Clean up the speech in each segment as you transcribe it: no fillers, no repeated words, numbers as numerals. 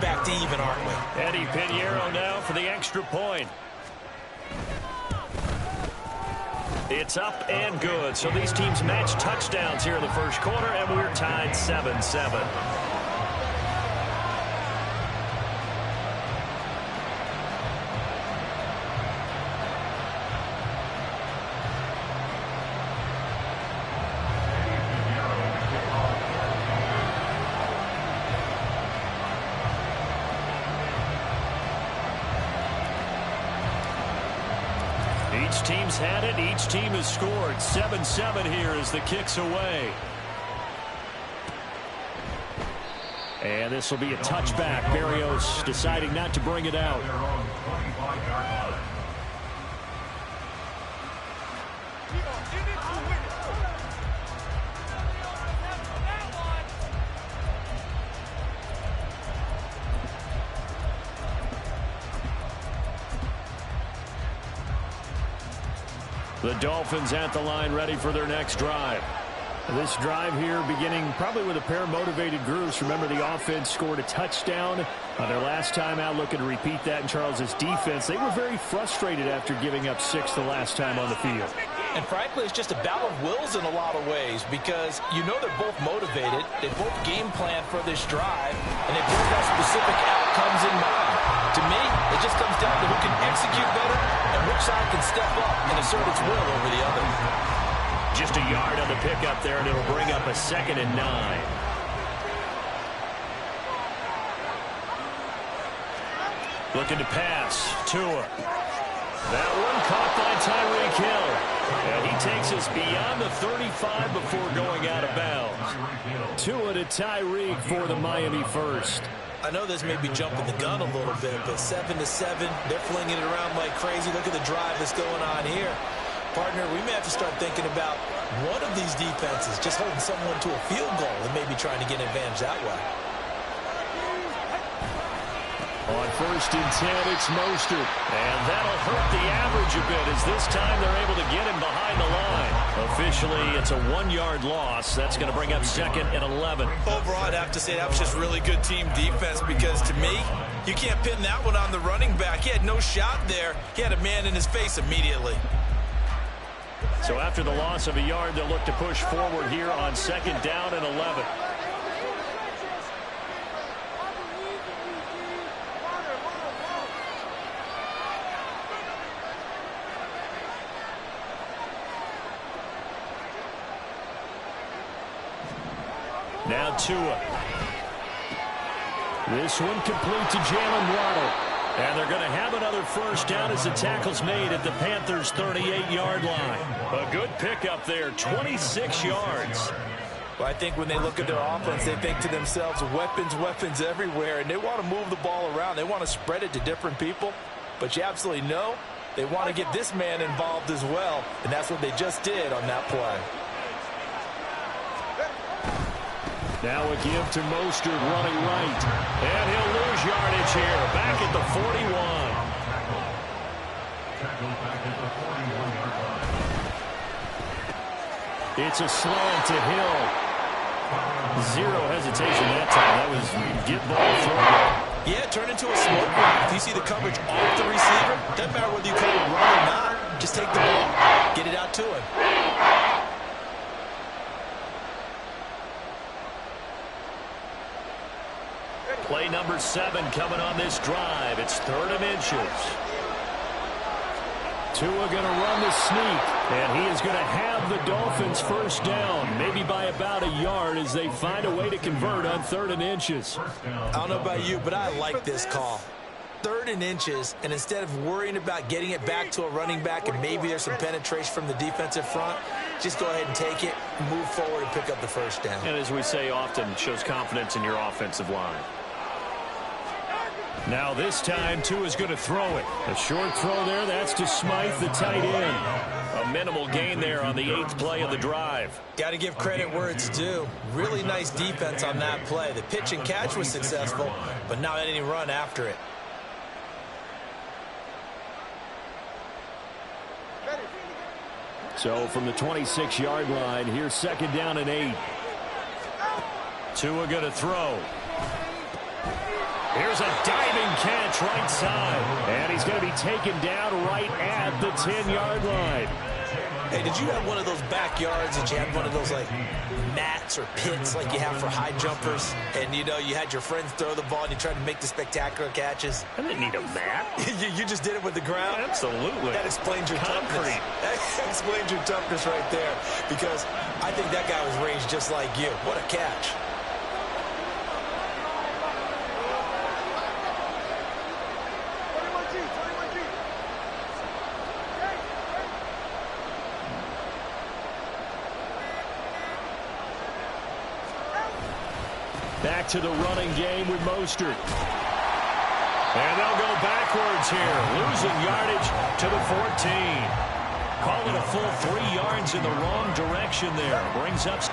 back to even, aren't we? Eddie Pinheiro now for the extra point. It's up and good. So these teams match touchdowns here in the first quarter, and we're tied 7-7. Each team's had it. Each team has scored. 7-7 here as the kick's away. And this will be a touchback. Berrios deciding not to bring it out. The Dolphins at the line ready for their next drive. This drive here beginning probably with a pair of motivated groups. Remember, the offense scored a touchdown their last time out. Looking to repeat that in Charles's defense. They were very frustrated after giving up 6 the last time on the field. And frankly, it's just a battle of wills in a lot of ways because you know they're both motivated. They both game plan for this drive, and they both have specific outcomes in mind. To me, it just comes down to who can execute better and which side can step up and assert its will over the other. Just a yard on the pickup there, and it'll bring up a 2nd and 9. Looking to pass. Tua. That one caught by Tyreek Hill. And he takes us beyond the 35 before going out of bounds. Tua to Tyreek for the Miami first. I know this may be jumping the gun a little bit, but 7-7, they're flinging it around like crazy. Look at the drive that's going on here. Partner, we may have to start thinking about one of these defenses just holding someone to a field goal and maybe trying to get an advantage that way. On 1st and 10, it's Mostert. And that'll hurt the average a bit as this time they're able to get him behind the line. Officially, it's a 1-yard loss. That's going to bring up 2nd and 11. Overall, I'd have to say that was just really good team defense because to me, you can't pin that one on the running back. He had no shot there. He had a man in his face immediately. So after the loss of a yard, they'll look to push forward here on 2nd down and 11. Now Tua. This one complete to Jalen Waddle. And they're going to have another first down as the tackle's made at the Panthers' 38-yard line. A good pickup there, 26 yards. Well, I think when they look at their offense, they think to themselves, weapons, weapons everywhere, and they want to move the ball around. They want to spread it to different people, but you absolutely know they want to get this man involved as well, and that's what they just did on that play. Now a give to Mostert running right. And he'll lose yardage here. Back at the 41. It's a slant to Hill. Zero hesitation that time. That was get ball thrown. Yeah, turn into a smoke round. If you see the coverage off the receiver, doesn't matter whether you call it run or not. Just take the ball, get it out to him. Play number 7 coming on this drive. It's 3rd and inches. Tua going to run the sneak, and he is going to have the Dolphins first down, maybe by about a yard as they find a way to convert on 3rd and inches. I don't know about you, but I like this call. 3rd and inches, and instead of worrying about getting it back to a running back and maybe there's some penetration from the defensive front, just go ahead and take it, move forward, and pick up the first down. And as we say often, shows confidence in your offensive line. Now this time, Tua's going to throw it. A short throw there. That's to Smythe, the tight end. A minimal gain there on the 8th play of the drive. Got to give credit where it's due. Really nice defense on that play. The pitch and catch was successful, but not any run after it. So from the 26-yard line, here's 2nd down and 8. Tua going to throw. Here's a diving catch right side. And he's going to be taken down right at the 10-yard line. Hey, did you have one of those backyards that you had one of those, like, mats or pits like you have for high jumpers? And, you know, you had your friends throw the ball and you tried to make the spectacular catches? I didn't need a mat. you just did it with the ground? Absolutely. That explains your toughness. That explains your toughness right there. Because I think that guy was raised just like you. What a catch. Back to the running game with Mostert. And they'll go backwards here, losing yardage to the 14. Call it a full 3 yards in the wrong direction there. Brings up...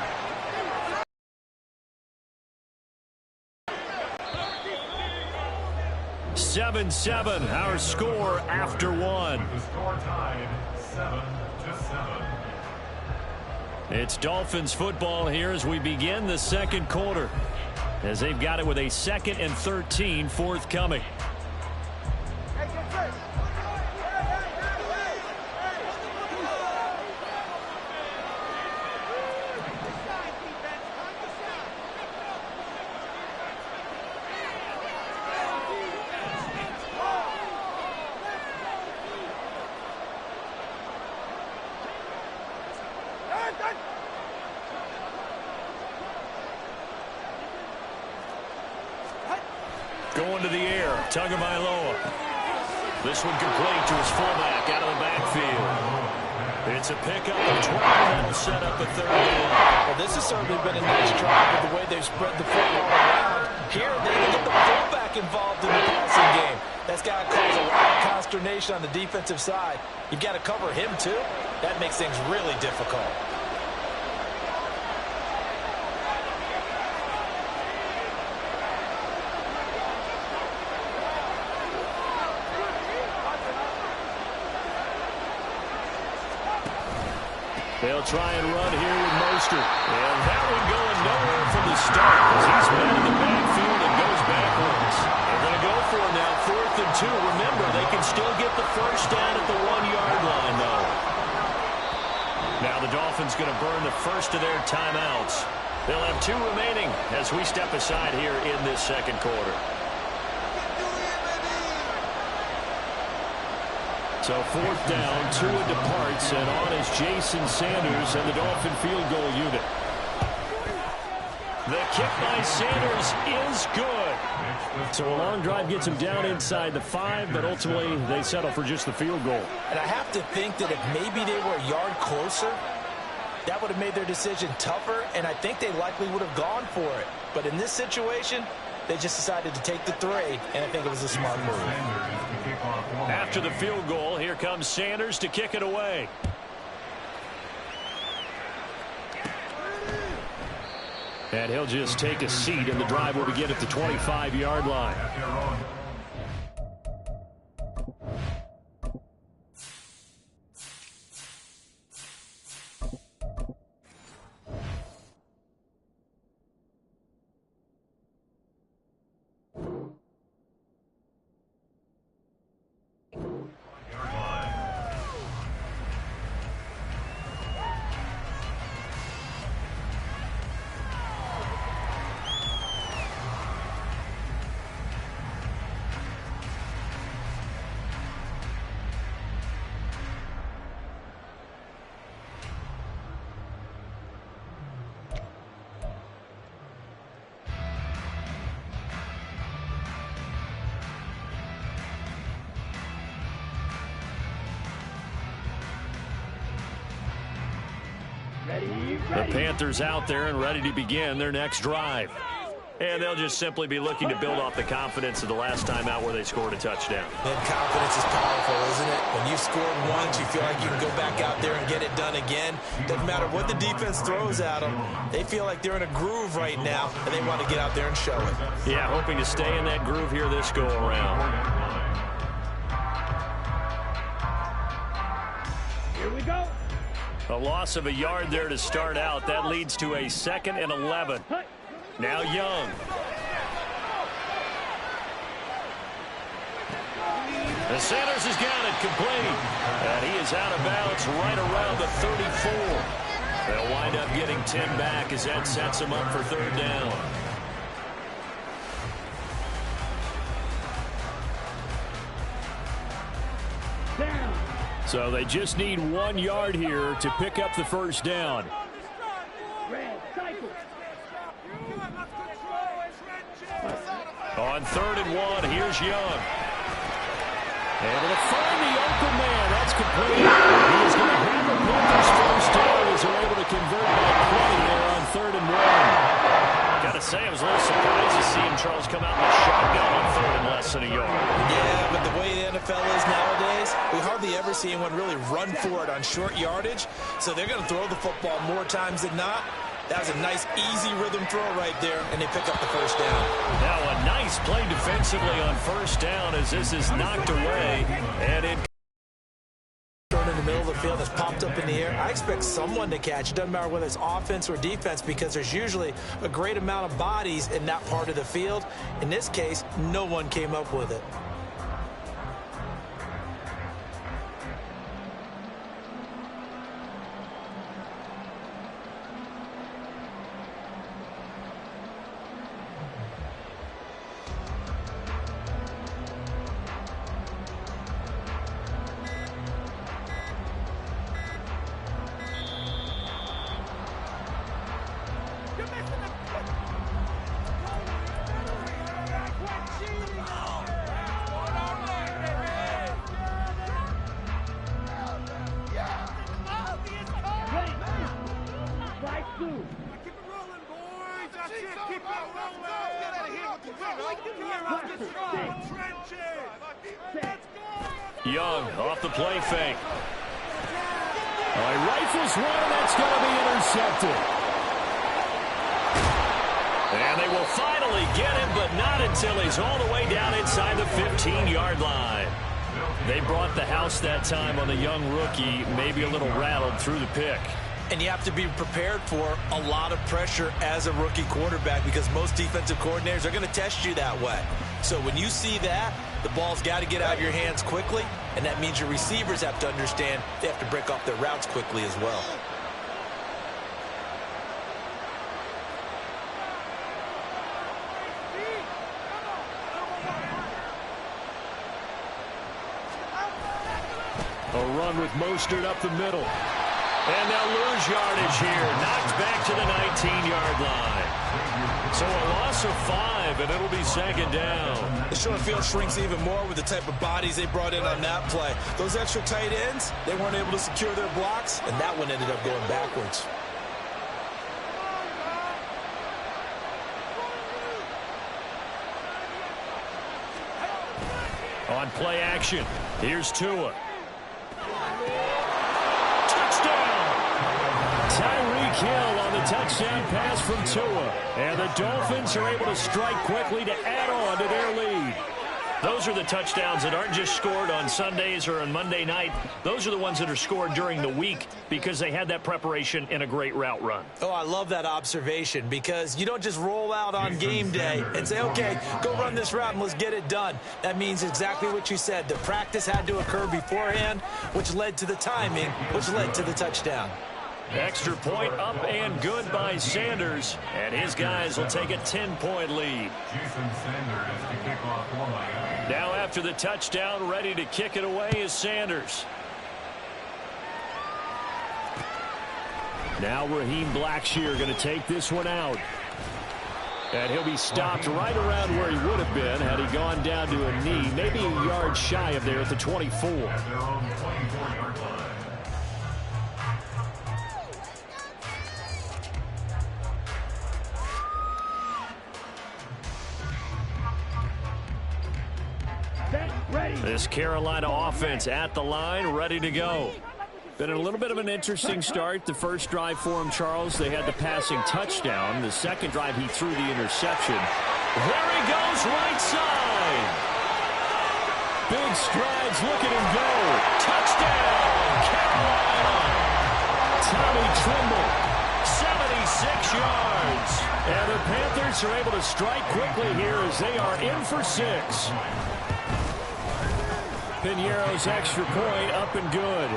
Seven, our score after one. The score tied 7-7. It's Dolphins football here as we begin the second quarter, as they've got it with a 2nd and 13 forthcoming. Going to the air, Tagovailoa. This one complete to his fullback out of the backfield. It's a pickup of 12, and will set up a 3rd down. Well, this has certainly been a nice drive with the way they've spread the football around. Here, they can get the fullback involved in the passing game. That's got to cause a lot of consternation on the defensive side. You've got to cover him, too. That makes things really difficult. They'll try and run here with Mostert. And that one going nowhere from the start as he's met in the backfield and goes backwards. They're going to go for it now, 4th and 2. Remember, they can still get the first down at the 1-yard line, though. Now the Dolphins going to burn the first of their timeouts. They'll have 2 remaining as we step aside here in this second quarter. So 4th down, Tua departs, and on is Jason Sanders and the Dolphin field goal unit. The kick by Sanders is good. So a long drive gets him down inside the 5, but ultimately they settle for just the field goal. And I have to think that if maybe they were a yard closer, that would have made their decision tougher, and I think they likely would have gone for it. But in this situation, they just decided to take the 3, and I think it was a smart move. After the field goal, here comes Sanders to kick it away. And he'll just take a seat, and the drive will begin at the 25-yard line. The Panthers out there and ready to begin their next drive. And they'll just simply be looking to build off the confidence of the last time out where they scored a touchdown. And confidence is powerful, isn't it? When you've scored once, you feel like you can go back out there and get it done again. Doesn't matter what the defense throws at them. They feel like they're in a groove right now, and they want to get out there and show it. Yeah, hoping to stay in that groove here this go-around. Here we go. A loss of a yard there to start out. That leads to a 2nd and 11. Now Young. And Sanders has got it complete. And he is out of bounds right around the 34. They'll wind up getting 10 back as that sets him up for third down. So they just need 1 yard here to pick up the first down. On 3rd and 1, here's Young. Able to find the open man. That's complete. He's going to have the Panthers first down as they're able to convert by 20 there on 3rd and 1. Got to say, I was a little surprised to see him, Charles, come out in the shotgun on 3rd and less than a yard. Yeah, but the way the NFL is nowadays, we hardly ever see anyone really run for it on short yardage. So they're going to throw the football more times than not. That was a nice, easy rhythm throw right there, and they pick up the first down. Now a nice play defensively on first down as this is knocked away. And it in the middle of the field, that's popped up in the air. I expect someone to catch. It doesn't matter whether it's offense or defense because there's usually a great amount of bodies in that part of the field. In this case, no one came up with it. Young off the play fake. He rifles one, and that's going to be intercepted. And they will finally get him, but not until he's all the way down inside the 15-yard line. They brought the house that time on the young rookie, maybe a little rattled through the pick. And you have to be prepared for a lot of pressure as a rookie quarterback because most defensive coordinators are going to test you that way. So when you see that, the ball's got to get out of your hands quickly, and that means your receivers have to understand they have to break off their routes quickly as well. A run with Mostert up the middle. And they'll lose yardage here. Knocked back to the 19-yard line. So a loss of 5, and it'll be second down. The short field shrinks even more with the type of bodies they brought in on that play. Those extra tight ends, they weren't able to secure their blocks, and that one ended up going backwards. On play action, here's Tua. Tyreek Hill on the touchdown pass from Tua. And the Dolphins are able to strike quickly to add on to their lead. Those are the touchdowns that aren't just scored on Sundays or on Monday night. Those are the ones that are scored during the week because they had that preparation in a great route run. Oh, I love that observation because you don't just roll out on game day and say, okay, go run this route and let's get it done. That means exactly what you said. The practice had to occur beforehand, which led to the timing, which led to the touchdown. Extra point up and good by Sanders, and his guys will take a 10-point lead. Now after the touchdown, ready to kick it away is Sanders. Now Raheem Blackshear going to take this one out. And he'll be stopped right around where he would have been had he gone down to a knee, maybe a yard shy of there at the 24. This Carolina offense at the line, ready to go. Been a little bit of an interesting start. The first drive for him, Charles, they had the passing touchdown. The second drive, he threw the interception. There he goes, right side. Big strides, look at him go. Touchdown, Carolina. Tommy Tremble, 76 yards. And the Panthers are able to strike quickly here as they are in for 6. Piñeiro's extra point up and good.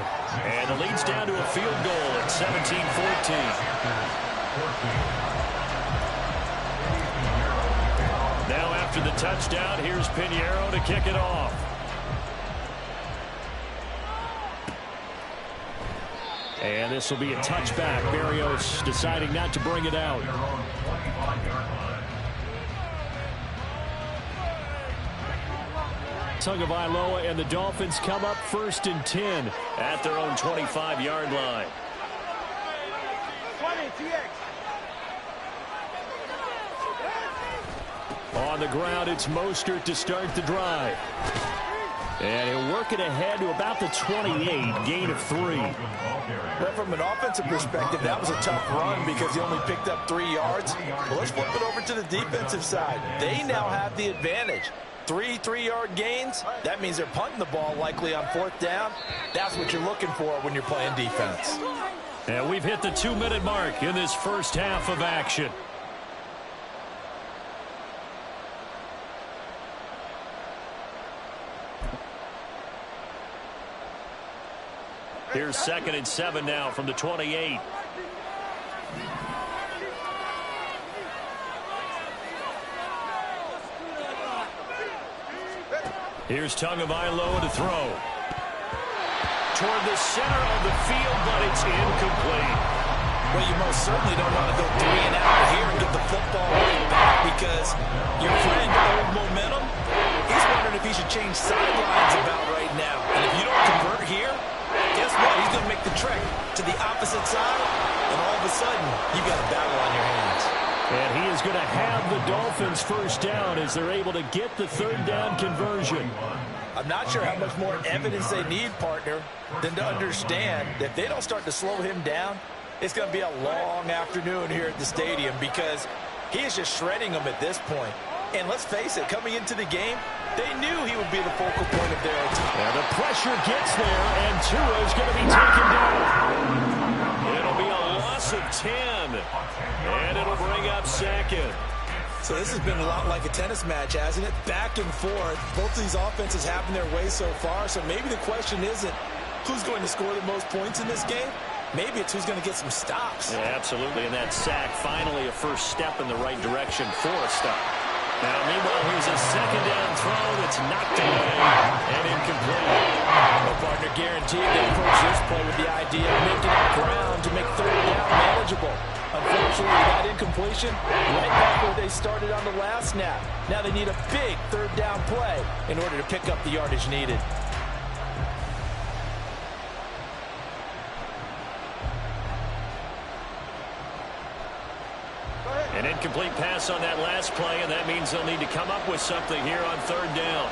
And the lead's down to a field goal at 17-14. Now after the touchdown, here's Piñeiro to kick it off. And this will be a touchback. Berrios deciding not to bring it out. Tagovailoa and the Dolphins come up 1st and 10 at their own 25-yard line. On the ground, it's Mostert to start the drive. And he'll work it ahead to about the 28, gain of 3. Well, from an offensive perspective, that was a tough run because he only picked up 3 yards. Well, let's flip it over to the defensive side. They now have the advantage. 3 3-yard gains, that means they're punting the ball likely on 4th down. That's what you're looking for when you're playing defense. And we've hit the 2-minute mark in this first half of action. Here's 2nd and 7 now from the 28. Here's Tagovailoa to throw. Toward the center of the field, but it's incomplete. Well, you most certainly don't want to go 3 and out here and get the football right back because your friend, Old Momentum, he's wondering if he should change sidelines about right now. And if you don't convert here, guess what? He's going to make the trek to the opposite side, and all of a sudden, you've got a battle on your hands. And he is going to have the Dolphins 1st down as they're able to get the 3rd down conversion. I'm not sure how much more evidence they need, partner, than to understand that if they don't start to slow him down, it's going to be a long afternoon here at the stadium because he is just shredding them at this point. And let's face it, coming into the game, they knew he would be the focal point of their attack. And the pressure gets there, and Tua is going to be taken down. It'll be a loss of 10, and it'll bring up 2nd. So this has been a lot like a tennis match, hasn't it? Back and forth. Both of these offenses having their way so far. So maybe the question isn't who's going to score the most points in this game. Maybe it's who's going to get some stops. Yeah, absolutely. And that sack, finally a first step in the right direction for a stop. Now, meanwhile, here's a 2nd down throw that's knocked away and incomplete. Well, partner, guaranteed they approach this play with the idea of making up ground to make 3rd down manageable. Unfortunately, that incompletion, right back where they started on the last snap. Now they need a big 3rd down play in order to pick up the yardage needed. An incomplete pass on that last play, and that means they'll need to come up with something here on 3rd down.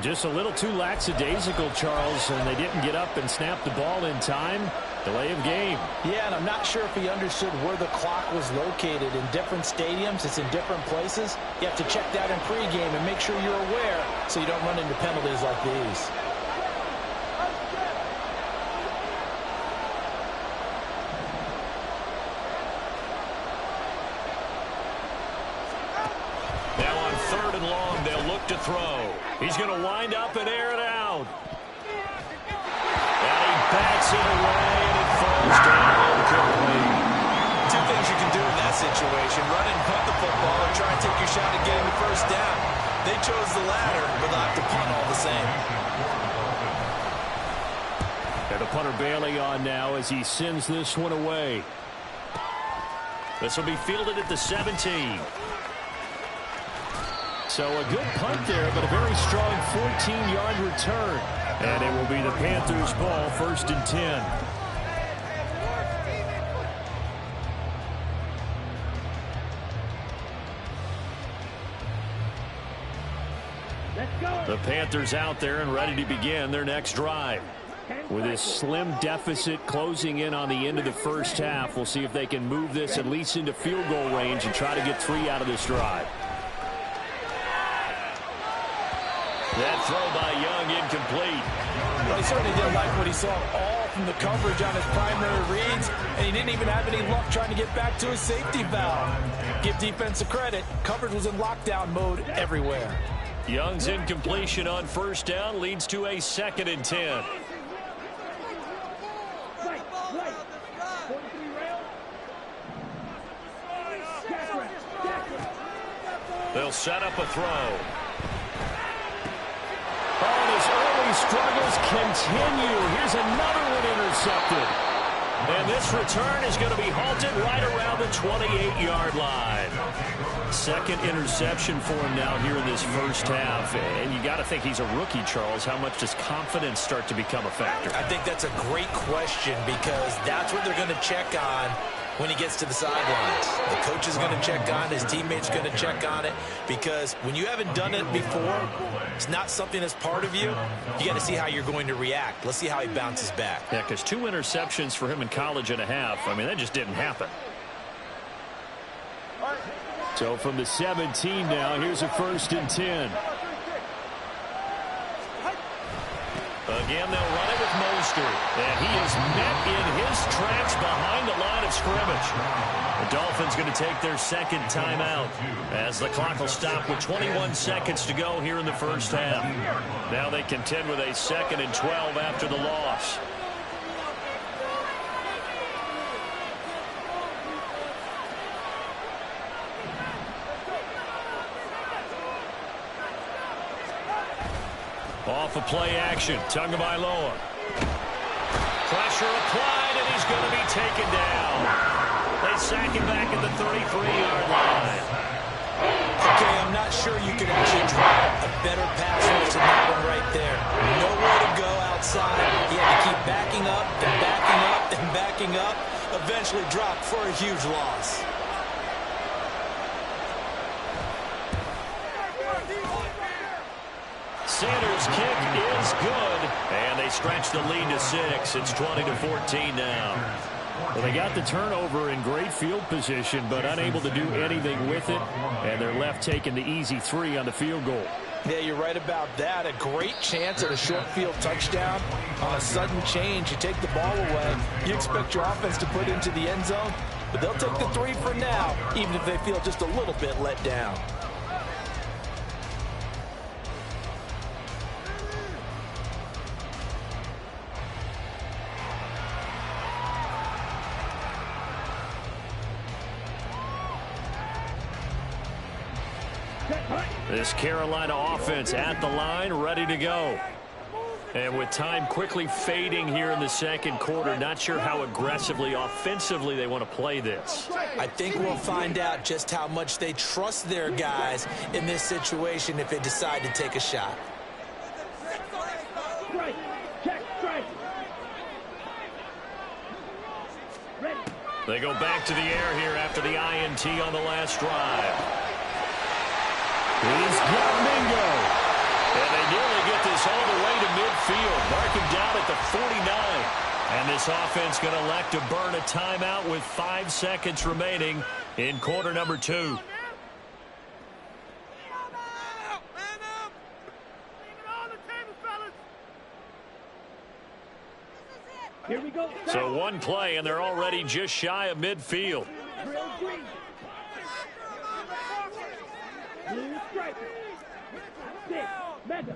Just a little too lackadaisical, Charles, and they didn't get up and snap the ball in time. Delay of game. Yeah, and I'm not sure if he understood where the clock was located. In different stadiums, it's in different places. You have to check that in pregame and make sure you're aware so you don't run into penalties like these. Now on 3rd and long, they'll look to throw. He's going to wind up and air it out. And he bats it away, and it falls down complete. 2 things you can do in that situation. Run and punt the football or try and take your shot at getting the 1st down. They chose the latter, but they'll have to punt all the same. And the punter Bailey on now as he sends this one away. This will be fielded at the 17. So a good punt there, but a very strong 14-yard return. And it will be the Panthers' ball, 1st and 10. The Panthers out there and ready to begin their next drive. With this slim deficit closing in on the end of the first half, we'll see if they can move this at least into field goal range and try to get 3 out of this drive. That throw by Young incomplete. Well, he certainly didn't like what he saw all from the coverage on his primary reads, and he didn't even have any luck trying to get back to his safety valve. Give defense a credit. Coverage was in lockdown mode everywhere. Young's incompletion on first down leads to a 2nd and 10. They'll set up a throw. Oh, and his early struggles continue. Here's another one intercepted. And this return is going to be halted right around the 28-yard line. 2nd interception for him now here in this first half. And you got to think he's a rookie, Charles. How much does confidence start to become a factor? I think that's a great question because that's what they're going to check on when he gets to the sidelines. The coach is going to check on it. His teammates are going to check on it because when you haven't done it before, it's not something that's part of you. You got to see how you're going to react. Let's see how he bounces back. Yeah, because 2 interceptions for him in college and a half. I mean, that just didn't happen. So from the 17 now, here's a 1st and 10. Again, they'll run it with Mostert. And he is met in his tracks behind the line of scrimmage. The Dolphins going to take their 2nd timeout as the clock will stop with 21 seconds to go here in the first half. Now they contend with a 2nd and 12 after the loss. Off of play action, Tagovailoa. Pressure applied, and he's going to be taken down. They sack him back at the 33-yard line. Okay, I'm not sure you can actually drop a better pass rush than that one right there. Nowhere to go outside. He had to keep backing up, then backing up, then backing up. Eventually dropped for a huge loss. Sanders' kick is good, and they stretch the lead to 6. It's 20-14 now. Well, they got the turnover in great field position, but unable to do anything with it, and they're left taking the easy 3 on the field goal. Yeah, you're right about that. A great chance at a short field touchdown. On a sudden change, you take the ball away. You expect your offense to put it into the end zone, but they'll take the 3 for now, even if they feel just a little bit let down. This Carolina offense at the line, ready to go. And with time quickly fading here in the 2nd quarter, not sure how aggressively, offensively they want to play this. I think we'll find out just how much they trust their guys in this situation if they decide to take a shot. They go back to the air here after the INT on the last drive. He's got Mingo. And they nearly get this all the way to midfield. Mark him down at the 49. And this offense going to elect to burn a timeout with 5 seconds remaining in quarter number 2. Here we go. So one play, and they're already just shy of midfield. Blue striker. Six. Mega.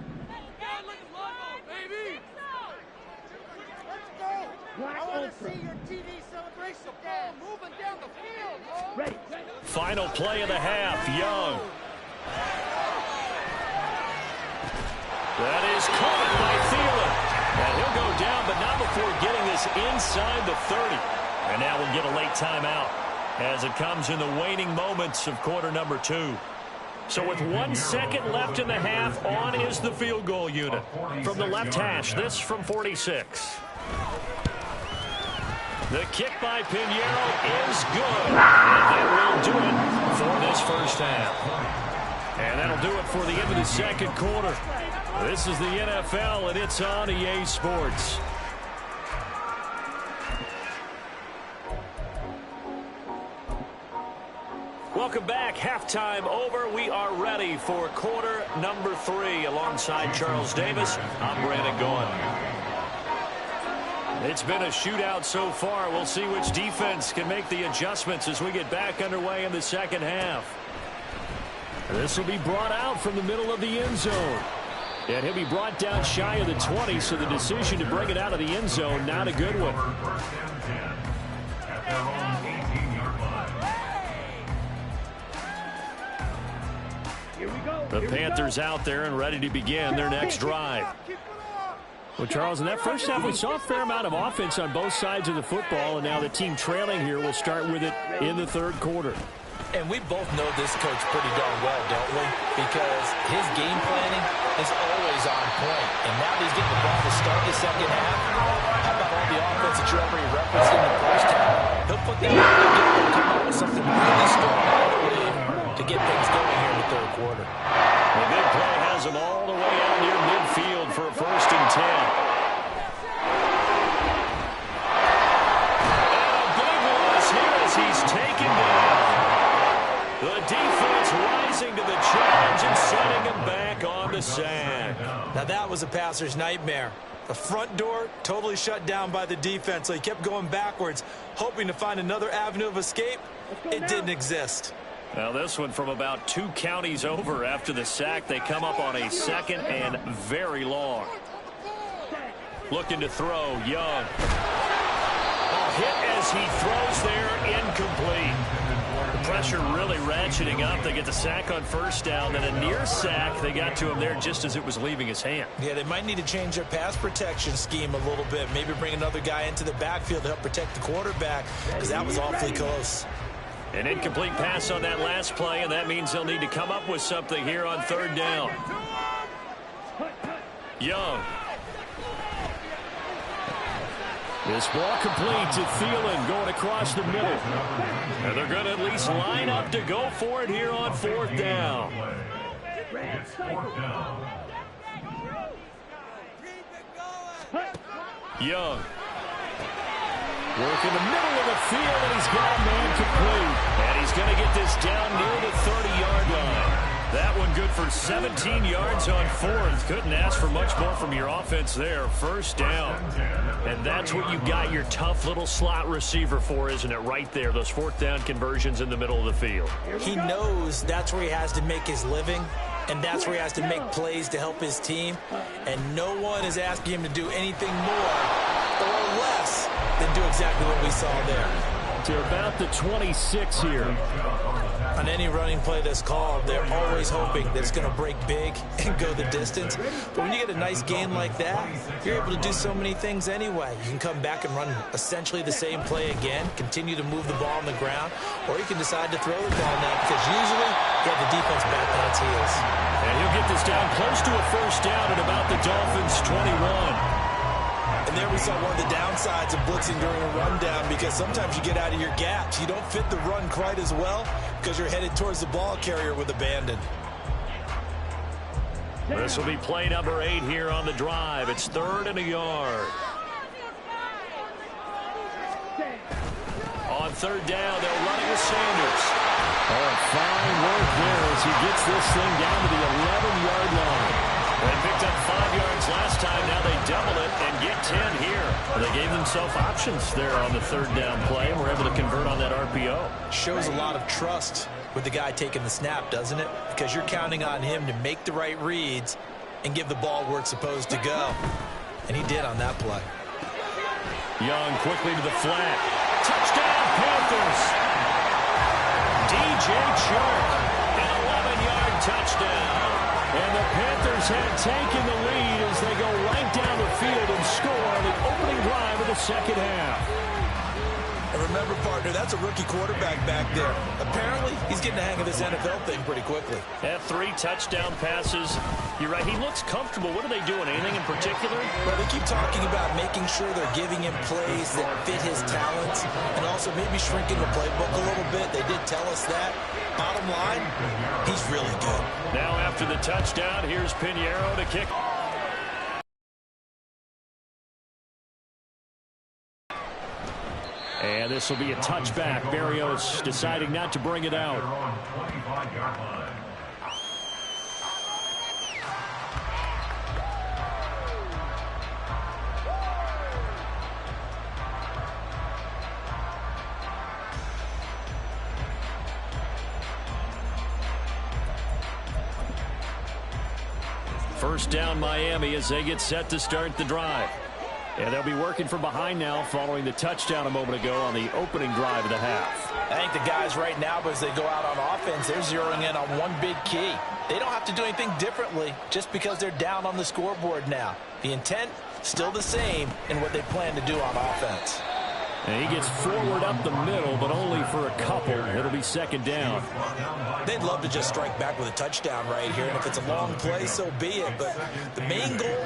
I want to see your TV celebration ball moving down the field. Ready. Final play of the half, Young. That is caught by Thielen. And he'll go down, but not before getting this inside the 30. And now we'll get a late timeout as it comes in the waning moments of quarter number 2. So with 1 second left in the half, on is the field goal unit. From the left hash, this from 46. The kick by Pinheiro is good. And that will do it for this first half. And that'll do it for the end of the 2nd quarter. This is the NFL, and it's on EA Sports. Welcome back. Halftime over. We are ready for quarter number 3. Alongside Charles Davis, I'm Brandon Gaughan. It's been a shootout so far. We'll see which defense can make the adjustments as we get back underway in the second half. This will be brought out from the middle of the end zone. And he'll be brought down shy of the 20, so the decision to bring it out of the end zone, not a good one. The Panthers out there and ready to begin their next drive. Well, Charles, in that first half, we saw a fair amount of offense on both sides of the football, and now the team trailing here will start with it in the third quarter. And we both know this coach pretty darn well, don't we? Because his game planning is always on point. And now that he's getting the ball to start the second half, how about all the offense that you already referenced in the first half? He'll put that all together and come up with something really strong, I believe, to get things going here in the third quarter. The big play has him all the way out near midfield for a 1st and 10. And a big loss here as he's taken down. The defense rising to the challenge and setting him back on the sack. Now that was a passer's nightmare. The front door totally shut down by the defense, so he kept going backwards, hoping to find another avenue of escape. It didn't exist. Now this one from about 2 counties over after the sack. They come up on a 2nd and very long. Looking to throw, Young. A hit as he throws there, incomplete. The pressure really ratcheting up. They get the sack on 1st down, then a near sack. They got to him there just as it was leaving his hand. Yeah, they might need to change their pass protection scheme a little bit. Maybe bring another guy into the backfield to help protect the quarterback, because that was awfully close. An incomplete pass on that last play, and that means they'll need to come up with something here on 3rd down. Young. This ball complete to Thielen going across the middle. And they're going to at least line up to go for it here on 4th down. Young. Work in the middle of the field, and he's got a man complete. And he's going to get this down near the 30-yard line. That one good for 17 yards on 4th. Couldn't ask for much more from your offense there. 1st down. And that's what you got your tough little slot receiver for, isn't it? Right there, those 4th down conversions in the middle of the field. He knows that's where he has to make his living, and that's where he has to make plays to help his team. And no one is asking him to do anything more or less than do exactly what we saw there. To about the 26 here. On any running play that's called, they're always hoping that it's going to break big and go the distance. But when you get a nice game like that, you're able to do so many things anyway. You can come back and run essentially the same play again, continue to move the ball on the ground, or you can decide to throw the ball now because usually you have the defense back on its heels. And he'll get this down close to a 1st down at about the Dolphins' 21. And there we saw one of the downsides of blitzing during a rundown, because sometimes you get out of your gaps. You don't fit the run quite as well because you're headed towards the ball carrier with abandon. This will be play number 8 here on the drive. It's 3rd and a yard. On 3rd down, they're running with Sanders. Oh, fine work there as he gets this thing down to the 11-yard line. They picked up 5 yards last time. Now they double it and get 10 here. Well, they gave themselves options there on the 3rd down play and were able to convert on that RPO. Shows a lot of trust with the guy taking the snap, doesn't it? Because you're counting on him to make the right reads and give the ball where it's supposed to go. And he did on that play. Young quickly to the flat. Touchdown, Panthers. DJ Chark, an 11-yard touchdown. And the Panthers had taken the lead as they go right down the field and score on the opening drive of the second half. And remember, partner, that's a rookie quarterback back there. Apparently, he's getting the hang of this NFL thing pretty quickly. Had 3 touchdown passes. You're right, he looks comfortable. What are they doing? Anything in particular? Well, they keep talking about making sure they're giving him plays that fit his talents and also maybe shrinking the playbook a little bit. They did tell us that. Bottom line, he's really good. Now after the touchdown, here's Pinheiro to kick. And this will be a touchback. Berrios deciding not to bring it out. First down Miami as they get set to start the drive. And they'll be working from behind now following the touchdown a moment ago on the opening drive of the half. I think the guys right now, as they go out on offense, they're zeroing in on one big key. They don't have to do anything differently just because they're down on the scoreboard now. The intent, still the same in what they plan to do on offense. And he gets forward up the middle, but only for a couple. It'll be second down. They'd love to just strike back with a touchdown right here, and if it's a long play, so be it. But the main goal,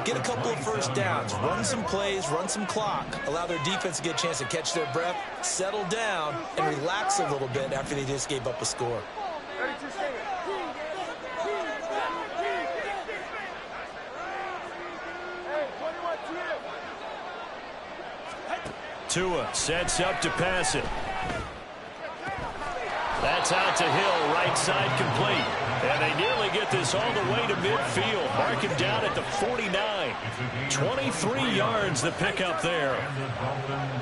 get a couple of first downs, run some plays, run some clock, allow their defense to get a chance to catch their breath, settle down, and relax a little bit after they just gave up a score. Tua sets up to pass it. That's out to Hill, right side complete. And they nearly get this all the way to midfield. Mark him down at the 49. 23 yards the pickup there.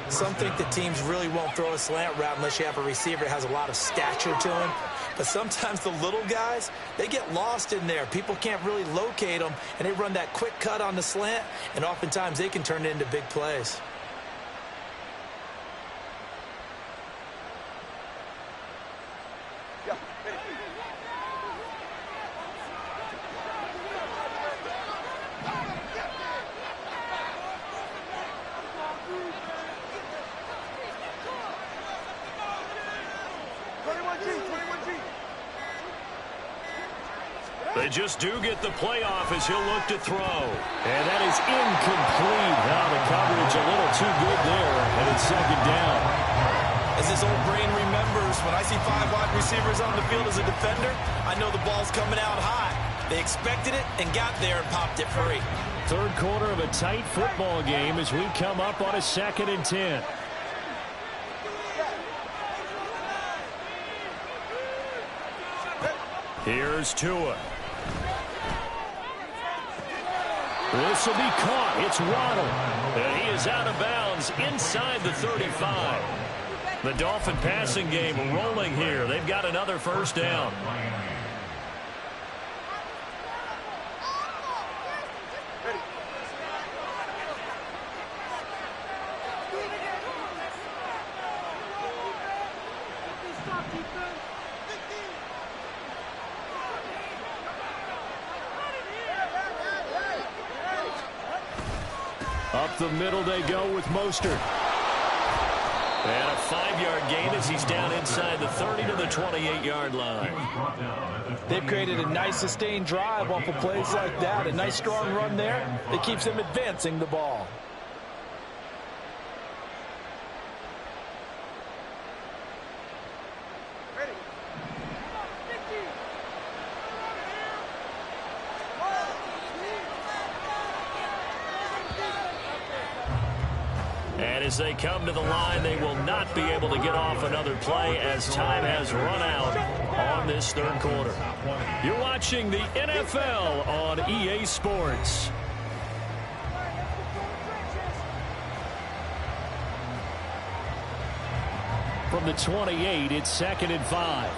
Some think the teams really won't throw a slant route unless you have a receiver that has a lot of stature to him. But sometimes the little guys, they get lost in there. People can't really locate them, and they run that quick cut on the slant, and oftentimes they can turn it into big plays. They just do get the play off as he'll look to throw. And that is incomplete. Now the coverage a little too good there, and it's second down. As his old brain remembers, when I see 5 wide receivers on the field as a defender, I know the ball's coming out hot. They expected it and got there and popped it free. Third quarter of a tight football game as we come up on a 2nd and 10. Here's Tua. This will be caught. It's Waddle. And he is out of bounds inside the 35. The Dolphin passing game rolling here. They've got another first down. Up the middle they go with Mostert. And a 5-yard gain as he's down inside the 30 to the 28-yard line. They've created a nice sustained drive off of plays like that. A nice strong run there that keeps them advancing the ball. And as they come to the line, they will not be able to get off another play as time has run out on this third quarter. You're watching the NFL on EA Sports. From the 28, it's 2nd and 5.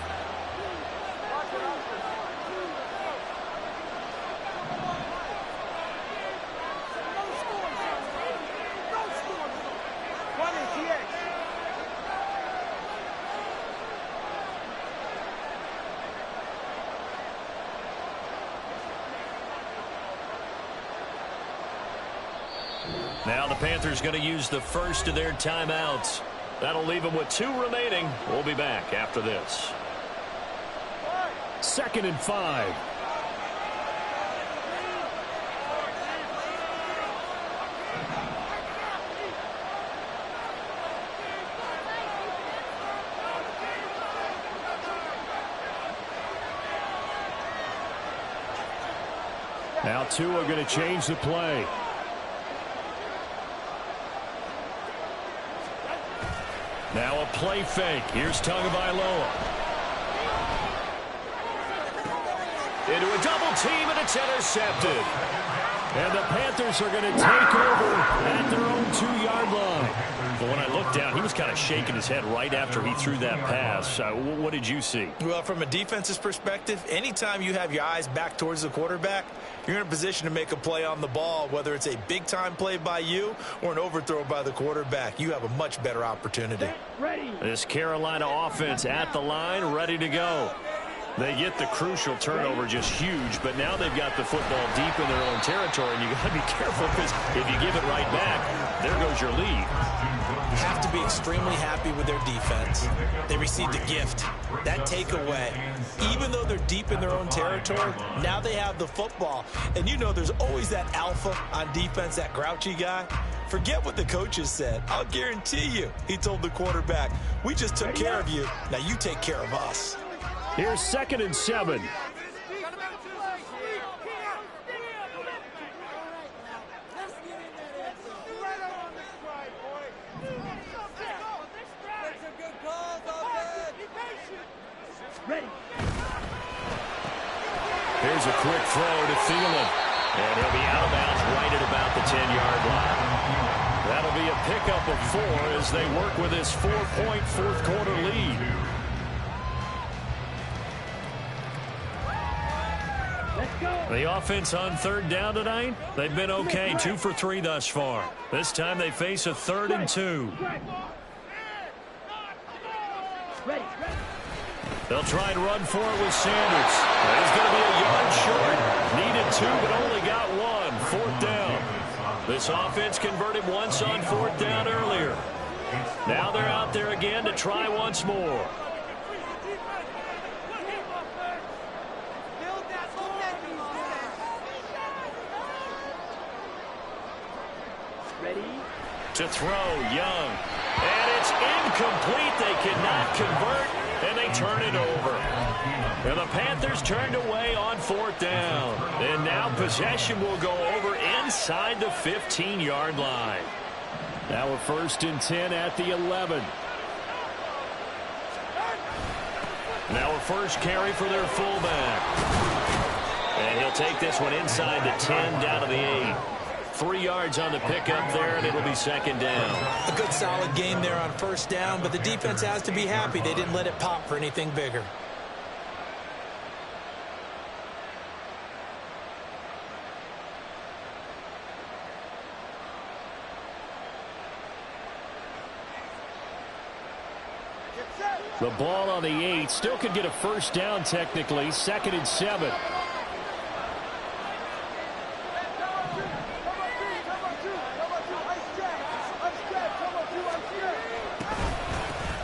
Now the Panthers going to use the first of their timeouts. That'll leave them with 2 remaining. We'll be back after this. 2nd and 5. Now Tua going to change the play. Now a play fake. Here's Tagovailoa. Into a double team, and it's intercepted. And the Panthers are going to take over at their own 2-yard line. But when I looked down, he was kind of shaking his head right after he threw that pass. What did you see? Well, from a defense's perspective, anytime you have your eyes back towards the quarterback, you're in a position to make a play on the ball, whether it's a big-time play by you or an overthrow by the quarterback. You have a much better opportunity. Ready. This Carolina offense at the line, ready to go. They get the crucial turnover, just huge, but now they've got the football deep in their own territory, and you got to be careful because if you give it right back, there goes your lead. You have to be extremely happy with their defense. They received a gift. That takeaway, even though they're deep in their own territory, now they have the football. And you know there's always that alpha on defense, that grouchy guy. Forget what the coaches said. I'll guarantee you, he told the quarterback, we just took care of you. Now you take care of us. Here's 2nd and 7. Ready. Here's a quick throw to Thielen. And he'll be out of bounds right at about the 10-yard line. That'll be a pickup of 4 as they work with this 4-point fourth-quarter lead. Let's go. The offense on 3rd down tonight, they've been okay, 2 for 3 thus far. This time they face a 3rd and 2. Ready. They'll try and run for it with Sanders. He's going to be a yard short. Needed 2, but only got 1. 4th down. This offense converted once on 4th down earlier. Now they're out there again to try once more. Ready. To throw, Young. And it's incomplete. They cannot convert, and they turn it over. And the Panthers turned away on 4th down. And now possession will go over inside the 15-yard line. Now we're 1st and 10 at the 11. Now a first carry for their fullback. And he'll take this one inside the 10 down to the 8. 3 yards on the pickup there, and it'll be 2nd down. A good solid game there on 1st down, but the defense has to be happy they didn't let it pop for anything bigger. The ball on the 8. Still could get a 1st down technically. 2nd and 7.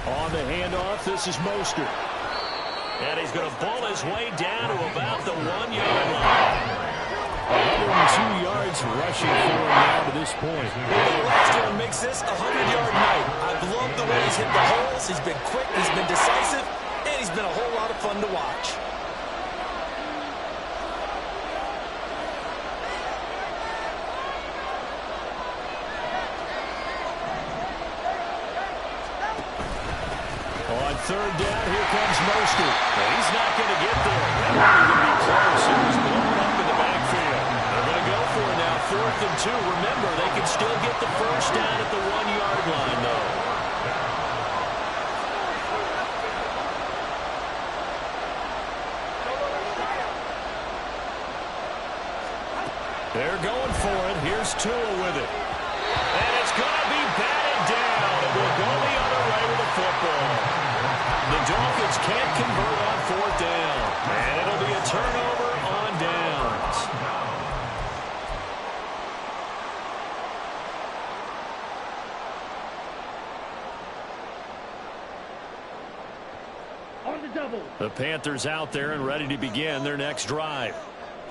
On the handoff, this is Mostert. And he's going to ball his way down to about the 1-yard line. 102 yards rushing for him now to this point. The last one makes this a 100-yard night. I've loved the way he's hit the holes. He's been quick, he's been decisive, and he's been a whole lot of fun to watch. On 3rd down, here comes Mostert. He's not going to get there. That wasn't going to be close. It was blown up in the backfield. They're going to go for it now, 4th and 2. Remember, they can still get the 1st down at the 1-yard line, though. They're going for it. Here's Tua with it. And it's going to be batted down. It will go the other way with the football. The Dolphins can't convert on 4th down. And it'll be a turnover on downs. On the double. The Panthers out there and ready to begin their next drive.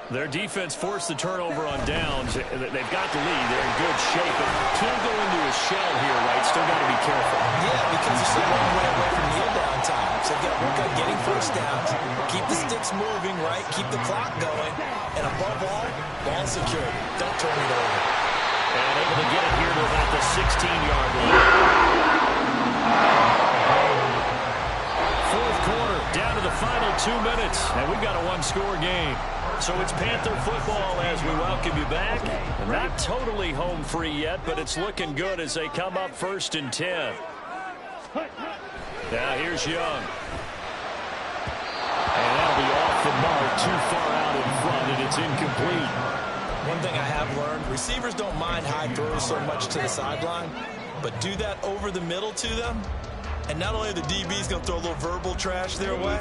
Their defense forced the turnover on downs. They've got the lead. They're in good shape, but can't go into a shell here, right? Still got to be careful. Yeah, because they're so long way away from kneel down time. So they've got to work on getting 1st downs. Keep the sticks moving, right? Keep the clock going. And above all, ball security. Don't turn it over. And able to get it here to about the 16-yard line. 4th quarter. Down to the final 2 minutes, and we've got a one-score game. So it's Panther football as we welcome you back. Not totally home free yet, but it's looking good as they come up 1st and 10. Now here's Young. And that'll be off the mark, too far out in front, and it's incomplete. One thing I have learned, receivers don't mind high throws so much to the sideline, but do that over the middle to them, and not only are the DBs going to throw a little verbal trash their way,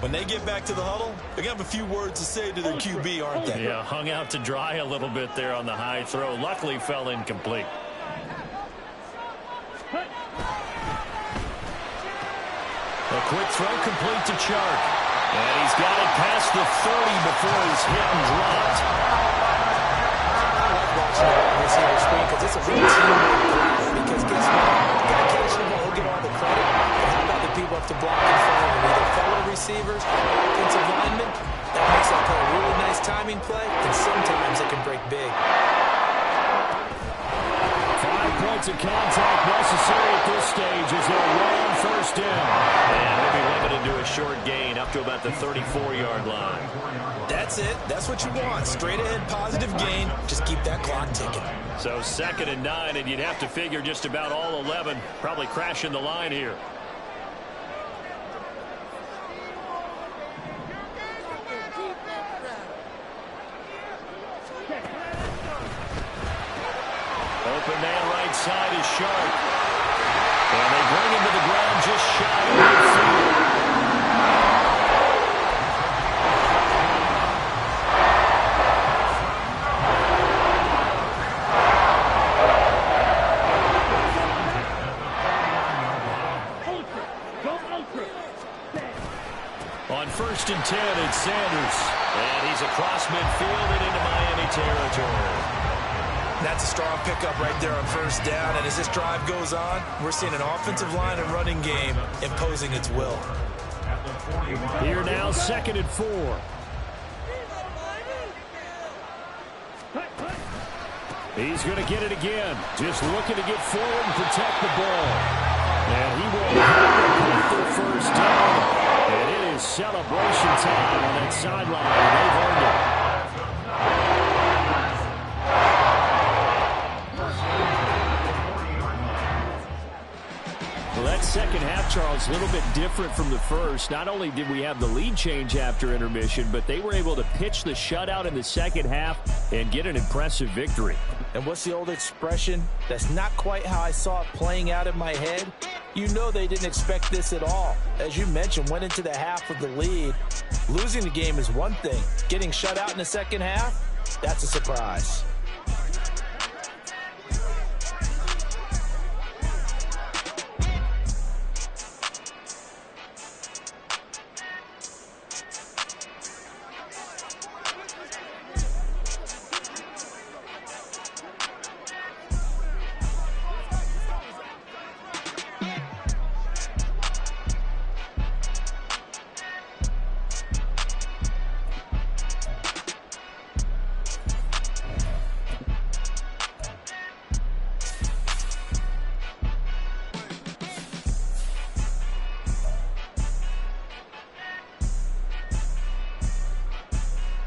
when they get back to the huddle, they're going to have a few words to say to their QB, aren't they? Yeah, hung out to dry a little bit there on the high throw. Luckily fell incomplete. A quick throw complete to Chark. And he's got it past the 30 before he's hit and dropped. I like watching that receiver screen because it's a real teamwork play. Because guess what? The guy catching the ball will get all the credit. But how about the people up to block in front of him? Either fellow receivers or offensive linemen. That makes that play a really nice timing play, and sometimes it can break big. 5 points of contact necessary at this stage as they'll run 1st down. And he'll be limited to a short gain up to about the 34-yard line. That's it. That's what you want. Straight ahead, positive gain. Just keep that clock ticking. So 2nd and 9, and you'd have to figure just about all 11 probably crashing the line here. Open man right side is Sharp. And they bring him to the ground just shy of midfield. On 1st and 10, it's Sanders. And he's across midfield and into Miami territory. That's a strong pickup right there on 1st down. And as this drive goes on, we're seeing an offensive line and running game imposing its will. Here now, 2nd and 4. He's going to get it again. Just looking to get forward and protect the ball. And he will have the 1st down. And it is celebration time on that sideline. They've earned it. Well, that second half, Charles, a little bit different from the first. Not only did we have the lead change after intermission, but they were able to pitch the shutout in the second half and get an impressive victory. And what's the old expression? That's not quite how I saw it playing out in my head. You know they didn't expect this at all. As you mentioned, went into the half with the lead. Losing the game is one thing. Getting shut out in the second half, that's a surprise.